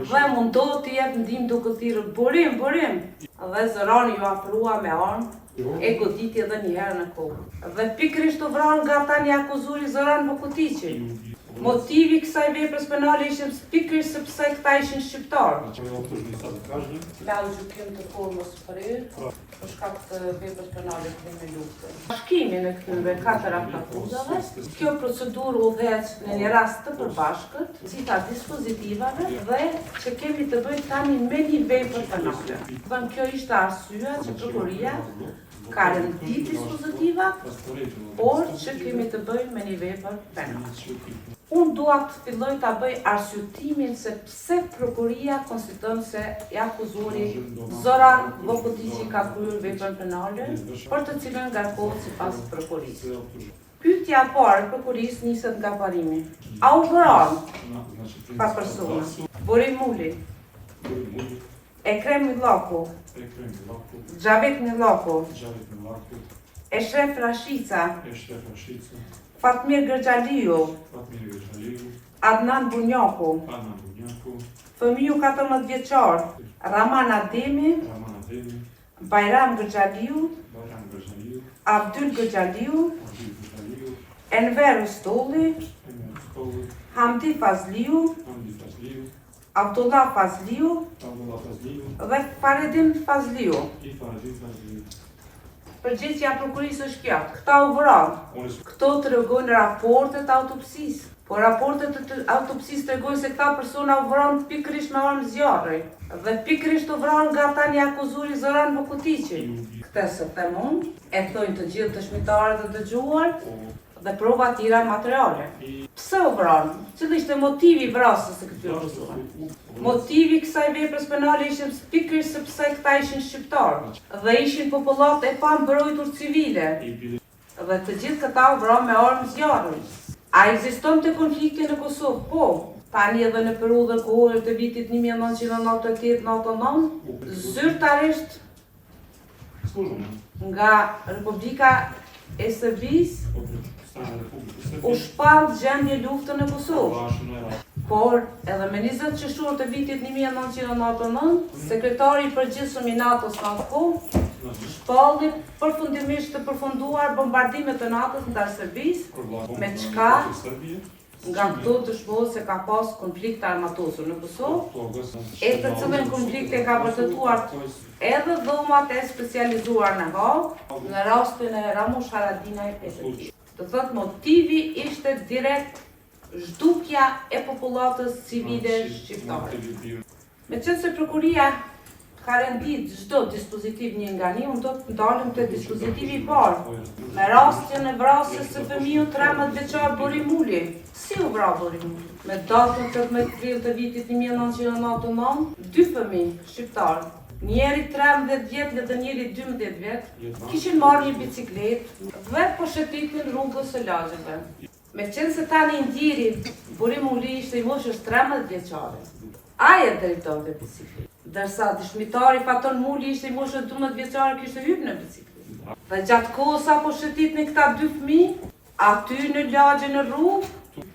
Dhe mundohet të jep ndihmë duke thirrur burim. Dhe zërani ju afrua me armë, e goditi edhe një herë në kokë. Dhe pikërisht u vranë nga tani akuzuri Zoran Bokutiqi. Motivi kësaj veprës penale ishte pikërisht sepse këta ishin shqiptarë. La u gjykim të formës prirë, për shkak të veprës penale krimi lufte. Bashkimin e këtyre 4 akuzave, kjo procedurë udhëhet në një rast të përbashkët, cita dispozitivave dhe që kemi të bëjmë tani me një vepër penale. Dhe kjo ishte arsyeja që prokuria ka rendit dispozitiva, por që kemi të bëjmë me një vepër penale. Unë dua të filloj të bëj arsyetimin se pse prokuria konsideron se i akuzuri Zoran Bokutiqi ka kryer veprën penale, për të cilën ngarkohet sipas prokurisë. Pyetja e parë e prokurisë niset nga parimi. A u vran pa persona? Burim Muli, Ekrem Millaku, Xhavet Millaku, Eshref Rashica, Fatmir Gërxhaliu, Adnan Bunjaku, fëmiu 14 vjeçar, Raman Ademi, Bajram Gërxhaliu, Abdyl Gërxhaliu, Enver Ustolli, Hamdi Fazliu, Abdullah Fazliu dhe Faredin Fazliu. Përgjigjja e prokurisë është kjo. Këta u vranë. Këto tregojnë raportet autopsisë. Po raportet e autopsisë tregojnë se këta persona u vranë pikërisht me armë zjarri. Dhe pikërisht u vranë nga tani akuzuri Zoran Bokutiqi. Këtë se them unë, e thojnë të gjithë dëshmitarët e dëgjuar dhe prova tjera materiale. Pse u vranë? Cili ishte motivi i vrasjes së këtyre personave? Motivi i kësaj veprës penale ishte pikërisht sepse këta ishin shqiptarë dhe ishin popullat e pambrojtur civile. Dhe të gjithë këta u vranë me armë zjarri. A ekzistonte konflikti në Kosovë? Po. Tani edhe në periudhën kohore të vitit 1998-99, zyrtarisht nga Republika e Serbisë u shpall gjendje lufte në Kosovë. Por, edhe me 20 qershor të vitit 1999, sekretari i përgjithshëm i NATO-s në atë kohë shpalli përfundimisht të përfunduar bombardimet e NATO-s ndar Serbisë, me çka nga këto dëshmohet se ka pas konflikt armatosur në Kosovë, e të cilën konflikt e ka vërtetuar edhe dhomat e specializuar në Hagë, në rastin e Ramush Haradinaj e të tjerë. Do thotë motivi ishte direkt zhdukja e popullatës civile shqiptare. Meqense se prokuria ka rendit çdo dispozitiv një nga një, unë do të ndalem te dispozitivi i parë, me rastin e vrasjes së fëmijës 13 vjeçar Burim Muli. Si u vra Burim Muli? Me datën 18 prill të vitit 1999, 2 fëmijë shqiptarë, njeri 13 vjet dhe njeri 12 vjet, kishin marrë një bicikletë dhe po shëtitin rrugës së lagjeve. Meqense se tani ndjeri Burim Muli ishte i moshës 13 vjeçare, ai e drejtonte bicikletën, ndërsa dëshmitari Faton Muli ishte i moshës 12 vjeçare, kishte hyrë në bicikletë. Dhe gjatë kohës sa po shëtitnin këta 2 fëmijë, aty në lagje në rrugë,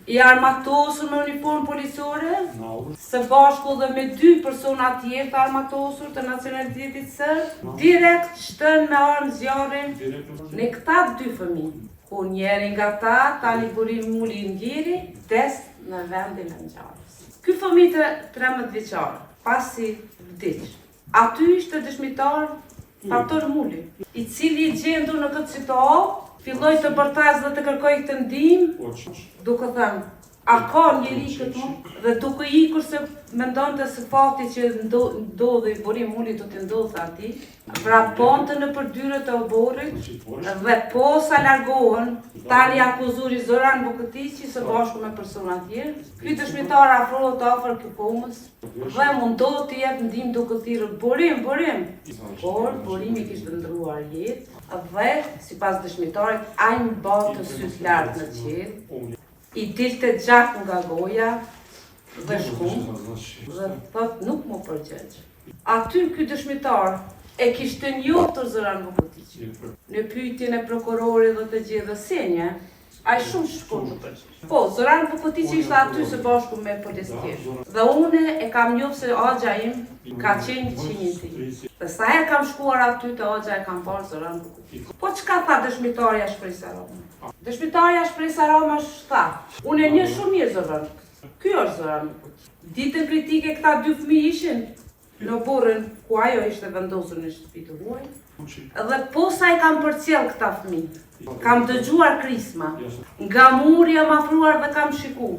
i armatosur me uniformë policore, së bashku dhe me 2 persona tjerë të armatosur të nacionalitetit serb, direkt shtën me armë zjarrin në këta 2 fëmijë. Ku njeri nga ta, tani Burim Muli ndjeri, vdes në vendin e ngjarjes. Ky fëmijë 13 vjeçar, pasi vdiq, aty ishte dëshmitar Faton Muli, i cili i gjendur në këtë situatë, filloi të bërtasë dhe të kërkoj këtë ndihmë, duke thënë, a ka njeri këtu? Dhe duke ikur se mendonte se fati që ndodhi Burim Muli do të ndodhte atij, vraponte në përdyrët e oborrit dhe posa largohen, tani akuzuri Zoran Bokutiqi së bashku me persona tjerë. Ky dëshmitar afrohet afër këpomës dhe mundohet të jep ndihmë duke thirrur burim. Por Burimi kishte ndruar jetë dhe sipas dëshmitarit ai mbante syt lart në qiell, i dilte gjak nga goja dhe shkum dhe thot nuk më përgjigj. Aty ky dëshmitar e kishte njohur Zoran Bokutiqi. Në pyetjen e prokurorit dhe të gjithë senje, Ai shumë shkurt të përgjigj. Po, Zoran Bukutici ishte aty së bashku me policë. Dhe unë e kam njohur se axha im ka qenë qinjiti. Dhe sa herë kam shkuar aty te axha e kam parë Zoran Bukutici. Po çka tha dëshmitarja Shpresa Rama? Dëshmitarja Shpresa Rama tha, unë e njeh shumë mirë Zoran. Ky është Zoran Bukutici. Ditën kritike këta dy fëmijë ishin në burrin ku ajo ishte vendosur në shtëpi të huaj. Dhe posa i kam përcjell këta fëmijë. Kam dëgjuar krisma. Nga muri jam afruar dhe kam shiku.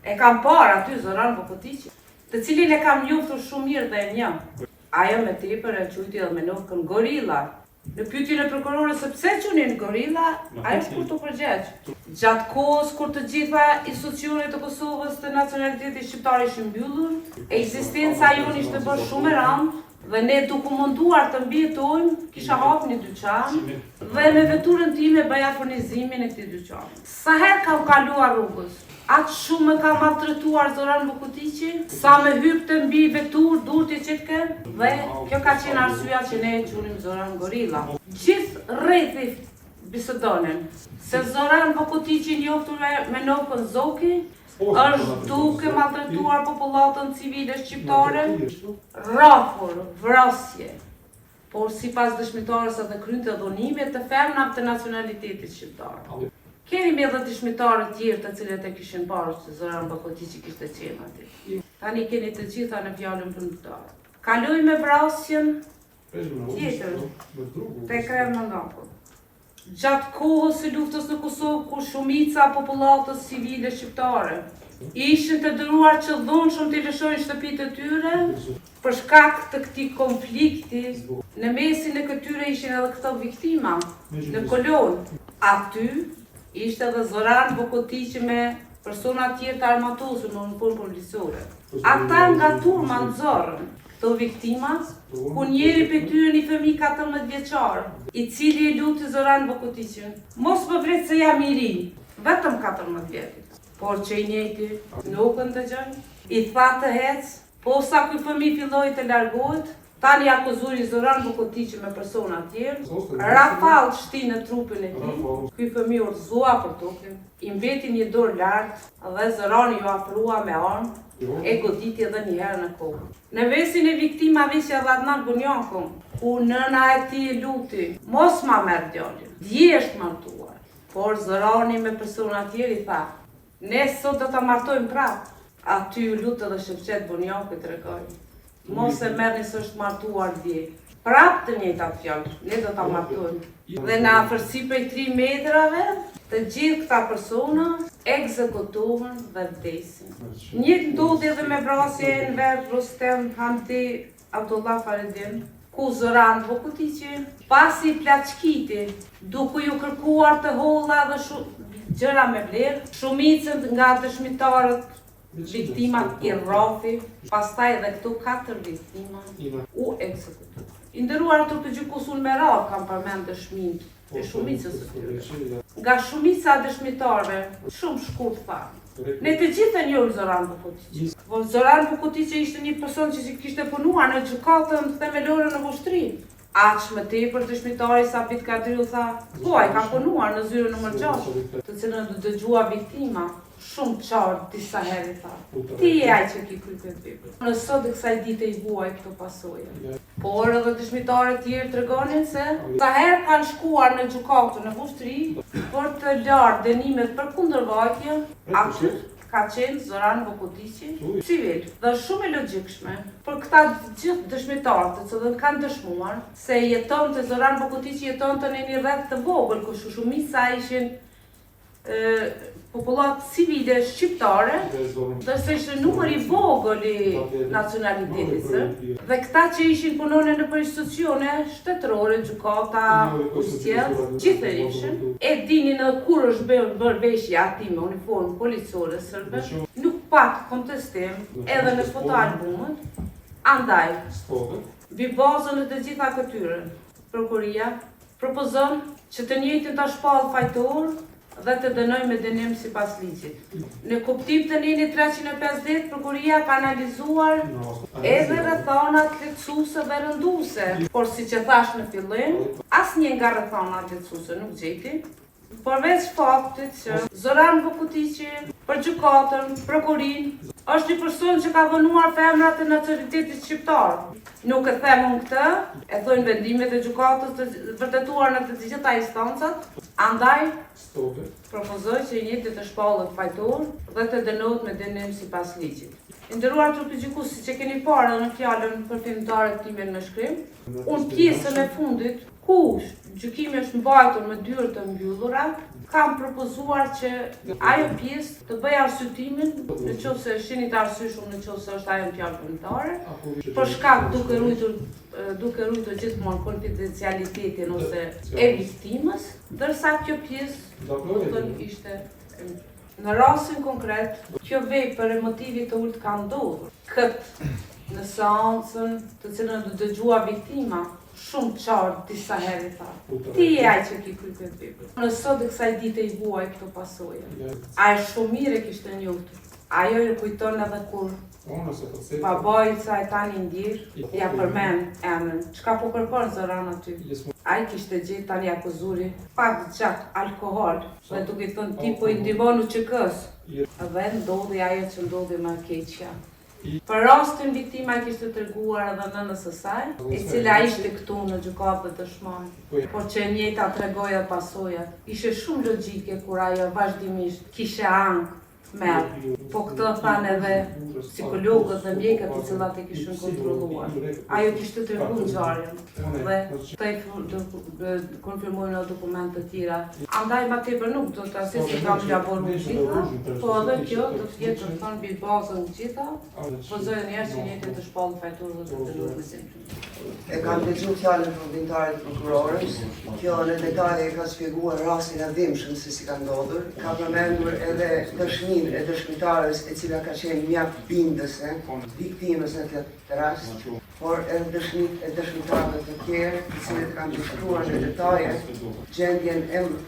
E kam parë aty Zoran Bukutici, të cilin e kam njohur shumë mirë dhe e njeh. Ajo me tepër e quajti edhe me nofkën gorilla. Në pyetjen e prokurorës se pse qunin gorilla, ajo shkurt u përgjigj. Gjatë kohës kur të gjitha institucionet e Kosovës të nacionalitetit shqiptar ishin mbyllur, ekzistenca jonë ishte bërë shumë e rëndë dhe ne duke munduar të mbijetojmë, kisha hapur një dyqan dhe me veturën time bëja furnizimin e këtij dyqani. Sa herë kam kaluar rrugës, atë shumë më ka maltretuar Zoran Bukutici, sa me hyp të mbi vetur, durti qitke, dhe kjo ka qenë arsyeja që ne e qunim Zoran Gorilla. Gjithë rrethi bisedonin se Zoran Bukutici njoftur me nofkën Zoki, është duke maltretuar popullatën civile shqiptare, rrafur, vrasje, por sipas dëshmitarës edhe krynte dhunime të femnave të nacionalitetit shqiptar. Kemi me edhe dëshmitarë të tjerë të cilët e kishin parë se Zoran Bukutici kishte qenë aty. Tani keni të gjitha në fjalën premtare. Kaloj me vrasjen tjetër te Kremlin. Gjatë kohës së luftës në Kosovë, kur shumica popullatës civile shqiptare ishin të dënuar qëllonshëm të lëshojnë shtëpitë e tyre, për shkak të këtij konflikti, në mesin e këtyre ishin edhe këto viktima në kolonë. Aty ishte edhe Zoran Bukutici me persona tjerë të armatosur në uniformë policore. Ata nga turma nxorën këto viktimat, ku njëri për tyre një fëmijë 14 vjeçar, i cili e luti Zoran Bukuticin, mos më vret se jam i ri, vetëm 14 vjetit, por që i njëjti nuk ndëgjon, i tha të hec, posa ky fëmijë filloi të largohet, tani akuzuri Zoran Bukutici me persona tjerë, rafall shti në trupin e tij, ky fëmijë urrëzua për tokën, i mbeti një dorë lart dhe Zorani ju afrua me armë, e goditi edhe një herë në kokë. Në vesin e viktimave ishte edhe Adnan Bunjaku, ku nëna e tij luti, mos ma merr djalin, djesht martuar. Por Zorani me persona tjerë i tha, ne sot do ta martojmë prapë. Aty ju lut edhe Shevqet Bunjaku tregoi, mos e merrni se është martuar dje. Prapë të njëjtat fjalë, ne do ta martojmë. Dhe në afërsi prej 3 metrave, të gjithë këta persona ekzekutohen dhe vdesin. Njëjtë ndodhi edhe me vrasjen ver Rustem Hamdi Abdullah Faredin, ku Zoran Bukutici pasi plaçkiti, duke ju kërkuar të holla dhe gjëra me vlerë, shumicën nga dëshmitarët, viktimat i rrafi, pastaj edhe këtu 4 viktima u ekzekutuan. I nderuar të përgjykues unë me radhë kam përmend dëshminë e shumicës së tyre. Nga shumica e dëshmitarëve, shumë shkurt tha. Ne të gjithë e njohim Zoran Bukutici. Po Zoran Bukutici ishte një person që kishte punuar në gjykatën themelore në Vushtri. Aq më tepër dëshmitari Sabit Kadriu tha, po ai ka punuar në zyrën nr. 6, të cilën dëgjua viktima. Shumë qartë disa herë tha. Ti je ai që ki kryet vepër. Në sot e kësaj dite i vuaj këto pasoja. Por edhe dëshmitarët tjerë tregonin se sa herë kanë shkuar në gjykatën në Vushtri për të larë dënimet për kundërvajtje, aty ka qenë Zoran Bukutici civil. Dhe shumë e logjikshme për këta gjithë dëshmitarët të cilët kanë dëshmuar se jetonte Zoran Bukutici jetonte në një rreth të vogël ku shumica ishin popullat civile shqiptare, dërsa ishte numër i vogël i nacionalitetit, dhe këta që ishin punonin në institucione shtetërore, gjykata, ushtjell, gjithë ishin, e dinin edhe kur është bërë veshja ati me uniformë policore sërbe, nuk pak kontestim edhe në fotoalbumët, andaj, mbi bazën e të gjitha këtyre, prokuria propozon që të njëjtin ta shpallë fajtor dhe të dënoj me dënim sipas ligjit. Në kuptim të neni 350, prokuria ka analizuar edhe rrethonat lehtësuese dhe rënduese, por siç e thash në fillim, asnjë nga rrethonat lehtësuese nuk gjeti, Përveç faktit që Zoran Vukutiqi për gjykatën, prokurin, është një person që ka vënuar femrat e nacionalitetit shqiptar. Nuk e them unë këtë, e thojnë vendimet e gjykatës të vërtetuar në të gjitha instancat, andaj propozoj që i njëjtë të shpallët fajtor dhe të dënohet me dënim sipas ligjit. Nderuar trupi gjykues, siç e keni parë në fjalën përfundimtare time në shkrim, unë pjesën e fundit ku gjykimi është mbajtur me dyert të mbyllura, kam propozuar që ajo pjesë të bëj arsyetimin, nëse shihni të arsyeshëm nëse është ajo fjalë përfundimtare, për shkak duke ruajtur gjithmonë konfidencialitetin ose e viktimës, ndërsa kjo pjesë ishte në rastin konkret, kjo vepër e motivit të ulët ka ndodhur. Këtë në seancën të cilën do dëgjua viktima, shumë qartë disa herë tha. Ti je ai që ki kryer këtë vepër. Në sot e kësaj dite i vuaj këto pasoje. Ai shumë mirë kishte njohur. Ajo i kujton edhe kur babaica e tani ndjer, ja përmend emrin. Çka po kërkon Zoran aty? Ai kishte gjetë tani akuzuri pak gjatë alkohol, dhe duke thënë ti po i ndihmon UÇK-s. Dhe ndodhi ajo që ndodhi më keqja. Për rastin viktima kishte treguar edhe nënës së saj, e cila ishte këtu në gjykatë dëshmoj, por që e njëjta tregoi edhe pasojat. Ishte shumë logjike kur ajo vazhdimisht kishte ankth merr, po këtë thanë edhe psikologët dhe mjekët të cilat e kishin kontrolluar. Ajo kishte treguar ngjarjen dhe këto konfirmojnë në dokumente të tjera. Andaj më tepër nuk do të asesi kam laboruar gjitha, po edhe kjo do të jetë të thonë mbi bazën të gjitha, pozojë njerëz që njëjtë të shpallë fajtor dhe të dënuar me zemrën. E kam dëgjuar fjalën përfundimtare të prokurorës. Kjo në detaje e ka shpjeguar rastin e dhimbshëm se si ka ndodhur. Ka përmendur edhe dëshminë e dëshmitares e cila ka qenë mjaft bindëse viktimës në këtë rast, por edhe dëshmit e dëshmitarëve të tjerë, të cilët kanë përshkruar në detaje gjendjen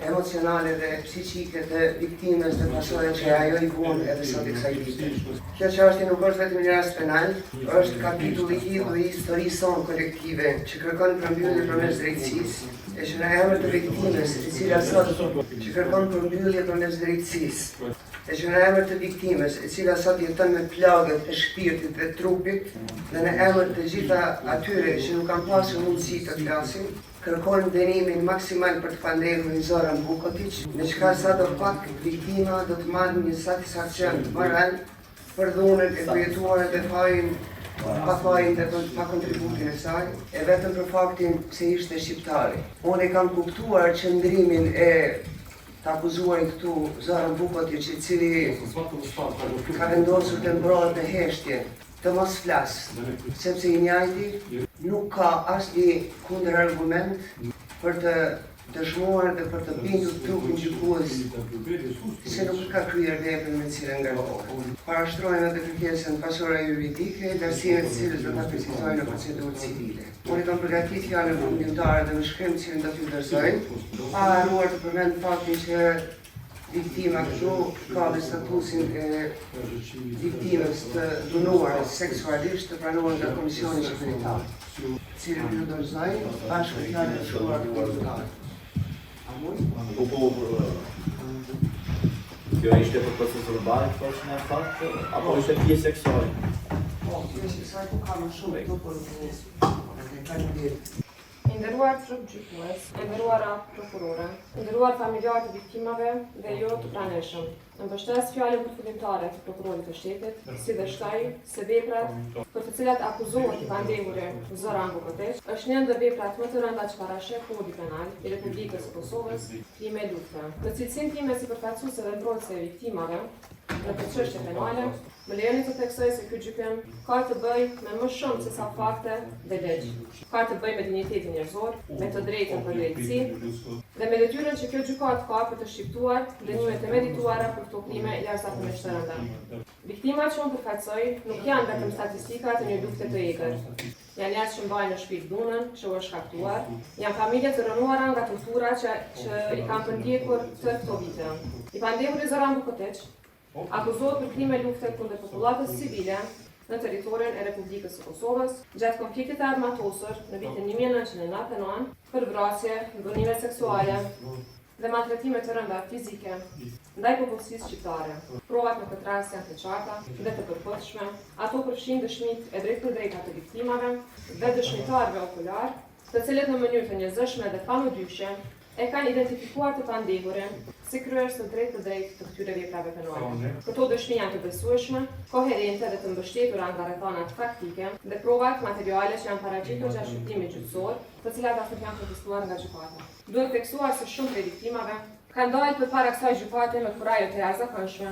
emocionale dhe psiqike të viktimës dhe pasojat që ajo i vuan edhe sot e kësaj dite. Kjo çështje nuk është vetëm një rast penal, është kapitulli i lidhur i historisë sonë kolektive që kërkon përmbyllje përmes drejtësisë, e që në emër të viktimës, e cila sot që kërkon përmbyllje përmes drejtësisë, e që në emër të viktimës, e cila sot jeton me plagët e shpirtit dhe trupit, dhe në emër të gjitha atyre që nuk kanë pasur mundësi të flasin, kërkojnë dënimin maksimal për të pandehurin Zoran Vukutiq, me çka sa do pak viktima do të marrë një satisfakcion moral për dhunën e përjetuar dhe pa fajin dhe pa kontributin e saj, e vetëm për faktin se ishte shqiptari. Unë e kam kuptuar qëndrimin e të akuzuarit këtu Zoran Vukutiq, i cili ka vendosur të mbrohet në heshtje, të mos flasë, sepse i njëjti nuk ka asnjë kundër argument për të dëshmuar dhe për të bindur trupin gjykues se nuk ka kryer veprën me cilën ngarkohet. Parashtrojnë edhe kërkesën pasore juridike, lartësinë e cilës do ta precizojnë në procedurë civile. Unë kam përgatitur fjalën përfundimtare dhe në shkrim cilën do t'ju vlerësoj, pa haruar të përmend faktin që viktima këtu ka dhe statusin e viktimës të dhunuar seksualisht të pranuar nga Komisioni Qeveritar, cilën ju dorëzoj bashkë me fjalën e shkruar të përfundimtare. Kjo ishte për proces verbal, thosh në fakt, apo ishte pjesë seksuale? Po, pjesë seksuale ku ka më shumë këtu për Nderuar trup gjykues, nderuara prokurore, nderuar familjarë të viktimave dhe jo të praneshëm. Në mbështes fjalën përfundimtare të prokurorit të shtetit, si dhe shtaj se veprat për të cilat akuzohet i pandehuri Zoran Vukutiq është një ndër veprat më të rënda që parasheh Kodit Penal i Republikës së Kosovës, krime lufte. Në cilësinë time si përfaqësuese dhe mbrojtëse e viktimave në këtë çështje penale, më lejoni të theksoj se ky gjykim ka të bëjë me më shumë se sa fakte dhe ligj. Ka të bëjë me dinjitetin njerëzor, me të drejtën për drejtësi dhe me detyrën që kjo gjykatë ka për të shqiptuar dënimet e medituara për këto krime jashtëzakonisht të rënda. Viktimat që unë përfaqësoj nuk janë vetëm statistika të një lufte të egër. Janë njerëz që mbajnë në shtëpi dhunën që u është shkaktuar, janë familje të rënuara nga tortura që i kanë përndjekur të këto vite. I pandehuri Zoran Vukutiq akuzohet për krime lufte kundër popullatës civile në territorin e Republikës së Kosovës gjatë konfliktit armatosur në vitin 1999 për vrasje, dhunime seksuale, dhe maltretime të rënda fizike ndaj popullsisë shqiptare. Provat në këtë rast janë të qarta dhe të përpoqshme. Ato përfshin dëshmitë e drejtë të viktimave dhe dëshmitarëve okular, të cilët në mënyrë të njerëzshme dhe pamodyshme e kanë identifikuar të pandehurin si kryerës të drejtë të këtyre veprave penale. Këto dëshmi janë të besueshme, koherente dhe të mbështetura nga rrethanat faktike dhe provat materiale që janë paraqitur gjatë shqyrtimit gjyqësor, të cilat asnjë janë protestuar nga gjykata. Duhet theksuar se shumë prej viktimave kanë dalë përpara kësaj gjykate me kuraje të jashtëzakonshme,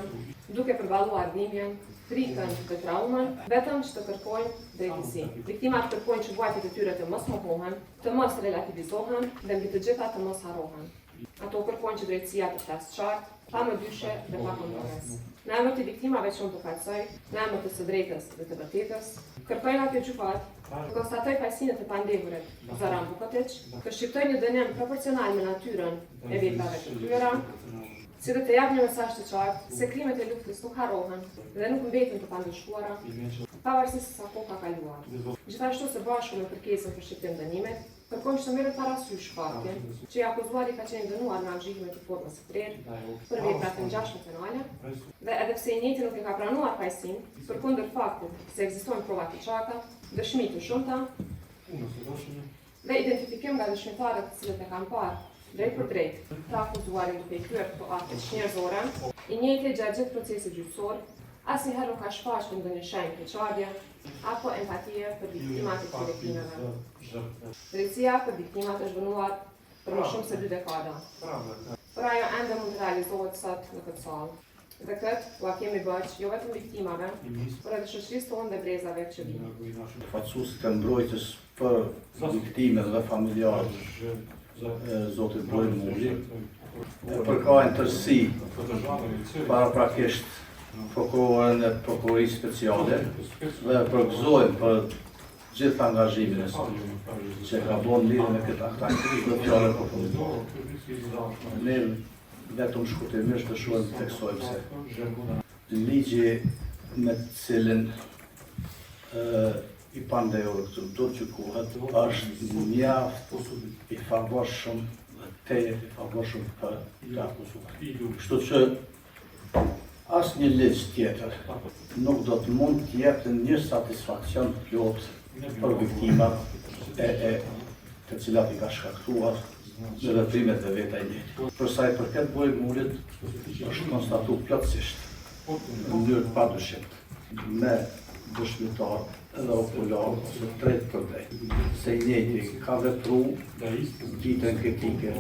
duke përballuar dhimbjen, frikën dhe traumën, vetëm që të kërkojnë drejtësi. Viktimat kërkojnë që vuajtjet e tyre të mos mohohen, të mos relativizohen dhe mbi të gjitha të mos harrohen. Ato kërkojnë që drejtësia të flasë qartë, pa mëdyshe dhe pa kontroles. Në emër të viktimave që unë të falsoj, në emër të së drejtës dhe të vërtetës, kërkojnë atë gjykat të konstatoj pajësinë të pandehurit Zoran Vukotić, të shqiptoj një dënim proporcional me natyrën e veprave të kryera, si dhe të jap një mesazh të qartë se krimet e luftës nuk harrohen dhe nuk mbeten të pandëshkuara, pavarësisht se sa kohë ka kaluar. Gjithashtu së bashku me kërkesën për shqiptim dënimit, kërkojnë që të merret parasysh fakti që i akuzuari ka qenë dënuar në anxhimin të formës së prerë për vepra të ngjashme penale dhe edhe pse i njëjti nuk e ka pranuar pajësinë, përkundër faktit se ekzistojnë prova të qarta, dëshmi të shumta dhe identifikim nga dëshmitarët të cilët e kanë parë drejt për drejt të akuzuarin duke i kryer këto akte njerëzore, i njëjti gjatë gjithë procesit gjyqësor, asnjëherë nuk ka shfaqur ndonjë shenjë keqardhje apo empatie për viktimat e këtyre krimeve. Drejtësia për viktimat është vënuar për më shumë se 2 dekada. Por ajo ende mund të realizohet sot në këtë sallë. Dhe këtë ua kemi bërë jo vetëm viktimave, por edhe shoqërisë tonë dhe brezave që vinë. Fatësuesit e mbrojtjes për viktimet dhe familjarët Zotit Borin Mulli, e përkajnë tërsi paraprakisht prokurorën e prokurorisë speciale dhe përgëzojnë për gjithë angazhimin e saj që ka bën lidhje me këtë aktivitet dhe fjalën përfunduar. Ne vetëm shkurtimisht të shohim të theksojmë se ligji me të cilin i pandehur këtu do të gjykohet është mjaft i favorshëm dhe tejet i favorshëm për të akuzuar. Kështu që asnjë ligj tjetër nuk do të mund të jepte një satisfaksion plot për viktimat e të cilat i ka shkaktuar në veprimet e veta e njëjtë. Për sa i përket Borit Mullit është konstatuar plotësisht në mënyrë padyshim me dëshmitar edhe okular ose drejt për drejt, se i njëjti ka vepruar ditën kritike,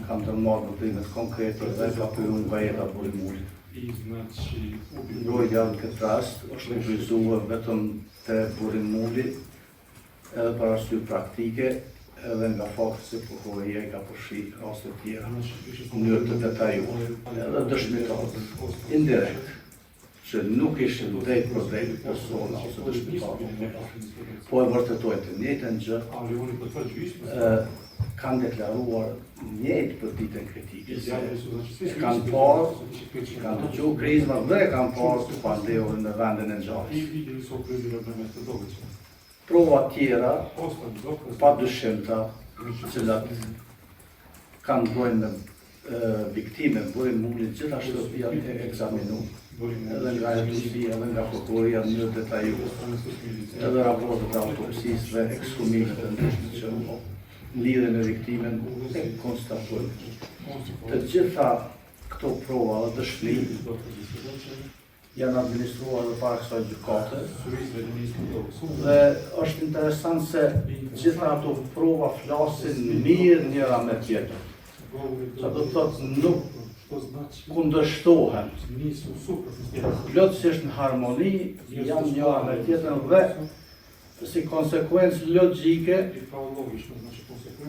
ka ndërmarrë veprimet konkrete dhe ka kryer nga jeta e Borit Mullit. Mbrojtja në këtë rast është realizuar vetëm te Borit Mulli, edhe për arsye praktike, edhe nga fakti se prokuroria i ka përfshirë raste të tjera në mënyrë të detajuar, edhe dëshmitarët indirekt që nuk ishin drejt për drejt persona ose dëshmitarë, po e vërtetojnë të njëjtën gjë, kanë deklaruar njëjtë për ditën kritike, se kanë parë, kanë dëgjuar krizmat dhe kanë parë të pandehurin në vendin e ngjarjes. Prova tjera, padyshimta, të cilat kanë bërë me viktimet Borin Mullit gjithashtu janë ekzaminuar edhe nga autopsia, edhe nga prokuroria në mënyrë detajuar, edhe raportet e autopsisë dhe ekshumimet e ndryshme që në lidhje me viktimen e konstatojnë. Të gjitha këto prova dhe dëshmi janë administruar dhe para kësaj gjykate dhe është interesant se gjitha ato prova flasin mirë njëra me tjetrën. Që do të thotë nuk kundërshtohen, plotësisht në harmoni, janë njëra me tjetrën dhe si konsekuencë logjike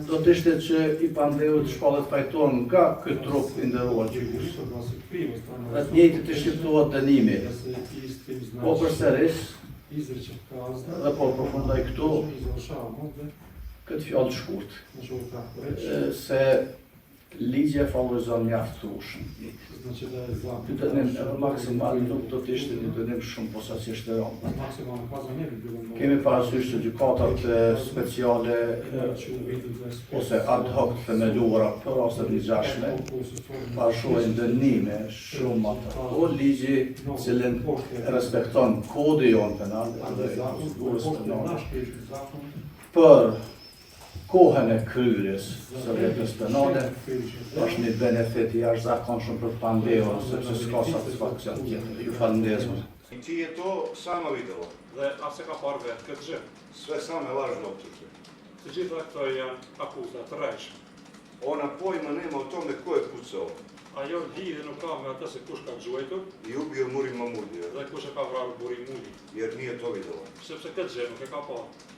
do të ishte që i pandehurit shpallet fajton nga këtë trup i nderuar gjykus. Dhe të njëjtit të shqiptohet dënimi, po përsëris, dhe po përfundoj këtu këtë fjalë shkurt, se Ligji e favorizon mjaftueshëm. Значи да е за. Ky dënim edhe maksimal nuk do të ishte një dënim shumë posaçërisht të rëndë. Maksimalna kazna ne bi bilo mnogo. Kemi parasysh se gjykatat speciale ose ad hoc themeluara për raste të jashtme pashojnë dënime shumë atë. O ligji i cili respekton kodin jon penal dhe procedurës penale për kohën e kryerjes së veprës penale është një benefit i jashtëzakonshëm për pandehun sepse s'ka satisfakcion tjetër. Ju falenderoj. Ti je to sama videla. Dhe as e ka parë vetë këtë gjë. Sve same lažne optužbe. Të gjitha këto janë akuza të rrejshme. Ona pojma nema o tome ko je pucao Ajo lidhje nuk ka me atë se kush ka gjuajtur i ubio Muri Mamudija, dhe kush e ka vrarë Buri Muli, jer nije to videla. sepse këtë gjë nuk e ka parë.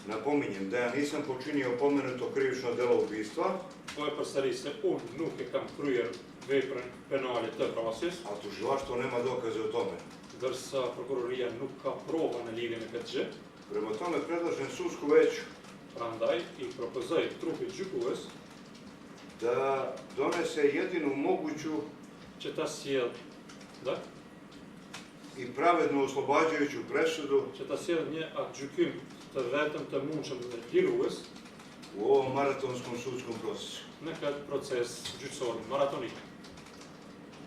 Napominjem da ja nisam počinio pomenuto krivično delo ubistva, Po e përsëris se unë nuk e kam kryer veprën penale të vrasjes, a tužilaštvo nema dokaze o tome. ndërsa prokuroria nuk ka prova në lidhje me këtë gjë. Prema tome predlažem sudsku veću Prandaj i propozoj trupit gjykues da donese jedinu moguću që ta sjell, da, i pravednu oslobađajuću presudu që ta sjell një atë gjykim të vetëm të mundshëm dhe lirues u ovom maratonskom sudskom procesu. në këtë proces gjyqësor maratonik.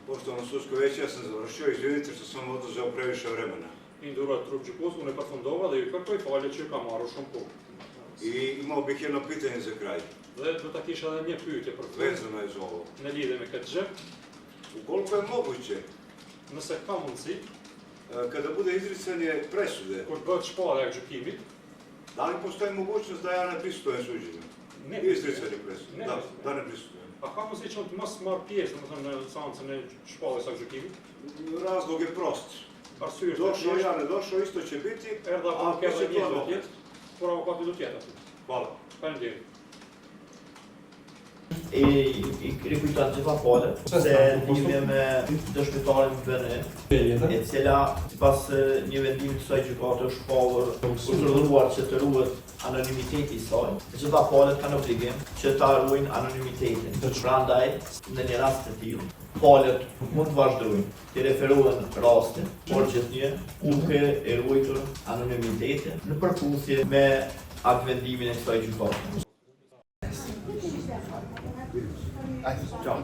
Poštovano sudsko veće, ja sam završio, izvinite što sam oduzeo previše vremena. I nduruar trup gjykues, unë e përfundova dhe ju kërkoj falje që ju ka marrë shumë kohë. I imao bih jedno pitanje za kraj, Dhe do ta kisha edhe një pyetje për të vezano je za ovo. në lidhje me këtë gjë, Ukoliko je moguće, nëse ka mundësi, kada bude izricanje presude, kur bëhet shpallja e gjykimit, da li postoji mogućnost da ja ne prisutujem suđenju? ne Izricanje presude, Ne da, prisutujem. da ne prisutujem. a ka mundësi që unë të mos marr pjesë, domethënë në seancën e shpalljes së gjykimit? Razlog je prost. Arsye është Došao ja, ne došao, isto će biti. erdha A, avokati po se një to do do? tjetë, por avokati do tjetë aty. Hvala. Faleminderit. I rikujton gjitha falet se lidhje me dëshmitarin BN, e cila sipas një vendimi të kësaj gjykate është shpallur urdhëruar që të ruhet anonimiteti i saj. Të gjitha falet kanë obligim që ta ruajnë anonimitetin. Prandaj, në një rast të tillë, falet mund të vazhdojnë të referohen rastin, por gjithnjë duke e ruajtur anonimitetin në përputhje me atë vendimin e kësaj gjykate. Ciao.